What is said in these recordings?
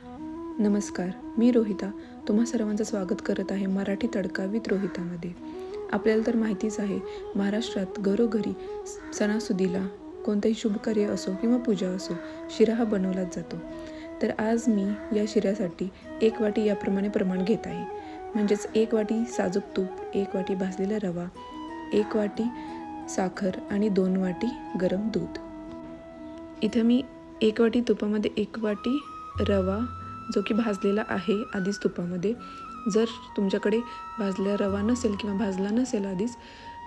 नमस्कार, मी रोहिता. तुम्हा सर्वांचं स्वागत करत आहे मराठी तडका विथ रोहितामध्ये. आपल्याला तर माहितीच आहे, महाराष्ट्रात घरोघरी सणासुदीला कोणतंही शुभकार्य असो किंवा पूजा असो, शिरा हा बनवलाच जातो. तर आज मी या शिऱ्यासाठी 1 वाटी याप्रमाणे प्रमाण घेत आहे. म्हणजेच 1 वाटी साजूक तूप, 1 वाटी भाजलेला रवा, 1 वाटी साखर आणि 2 वाटी गरम दूध. इथं मी 1 वाटी तुपामध्ये 1 वाटी रवा जो की भाजलेला आहे आधीच तुपामध्ये. जर तुमच्याकडे भाजलेला रवा नसेल किंवा भाजला नसेल आधीच,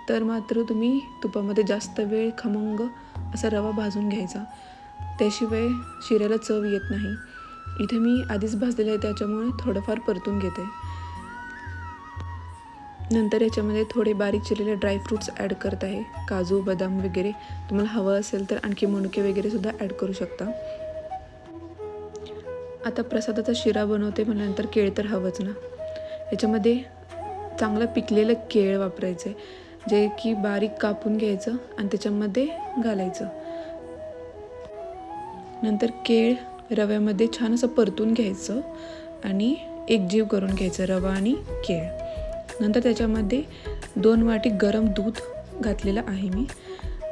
तर मात्र तुम्ही तुपामध्ये जास्त वेळ खमंग असा रवा भाजून घ्यायचा. त्याशिवाय शिऱ्याला चव येत नाही. इथे मी आधीच भाजलेला आहे त्याच्यामुळे थोडंफार परतून घेते. नंतर याच्यामध्ये थोडे बारीक चिरलेले ड्रायफ्रूट्स ॲड करत आहे. काजू, बदाम वगैरे. तुम्हाला हवं असेल तर आणखी मनुके वगैरे सुद्धा ॲड करू शकता. आता प्रसादाचा शिरा बनवते म्हटल्यानंतर केळ तर हवंच ना. याच्यामध्ये चांगलं पिकलेलं केळ वापरायचं आहे, जे की बारीक कापून घ्यायचं आणि त्याच्यामध्ये घालायचं. नंतर केळ रव्यामध्ये छान असं परतून घ्यायचं आणि एकजीव करून घ्यायचं रवा आणि केळ. नंतर त्याच्यामध्ये 2 वाटी गरम दूध घातलेलं आहे मी.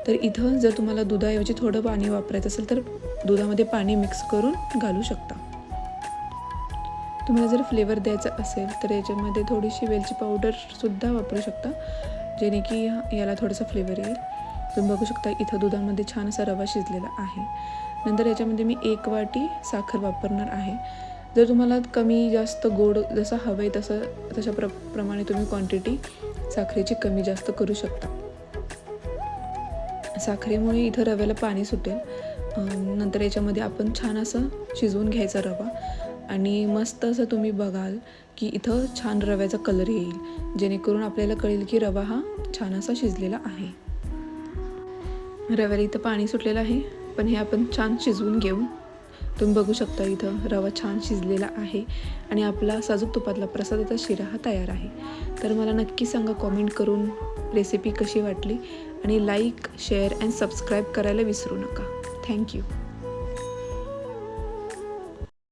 तर इथं जर तुम्हाला दुधाऐवजी थोडं पाणी वापरायचं असेल तर दुधामध्ये पाणी मिक्स करून घालू शकता. तुम्हाला जर फ्लेवर द्यायचा असेल तर याच्यामध्ये थोडीशी वेलची पावडरसुद्धा वापरू शकता, जेणे की याला थोडासा फ्लेवर येईल. तुम्ही बघू शकता इथं दुधामध्ये छान असा रवा शिजलेला आहे. नंतर याच्यामध्ये मी 1 वाटी साखर वापरणार आहे. जर तुम्हाला कमी जास्त गोड जसं हवं आहे तशा प्रमाणे तुम्ही क्वांटिटी साखरेची कमी जास्त करू शकता. साखरेमुळे इथं रव्याला पाणी सुटेल. नंतर याच्यामध्ये आपण छान असं शिजवून घ्यायचा रवा आणि मस्त असं तुम्ही बघाल की इथं छान रव्याचा कलर येईल, जेणेकरून आपल्याला कळेल की रवा हा छान असा शिजलेला आहे. रव्याला इथं पाणी सुटलेलं आहे, पण हे आपण छान शिजवून घेऊ. तुम्ही बघू शकता इथं रवा छान शिजलेला आहे आणि आपला साजूक तुपातला प्रसादाचा शिरा हा तयार आहे. तर मला नक्की सांगा कॉमेंट करून रेसिपी कशी वाटली आणि लाईक, शेअर अँड सबस्क्राईब करायला विसरू नका. थँक्यू.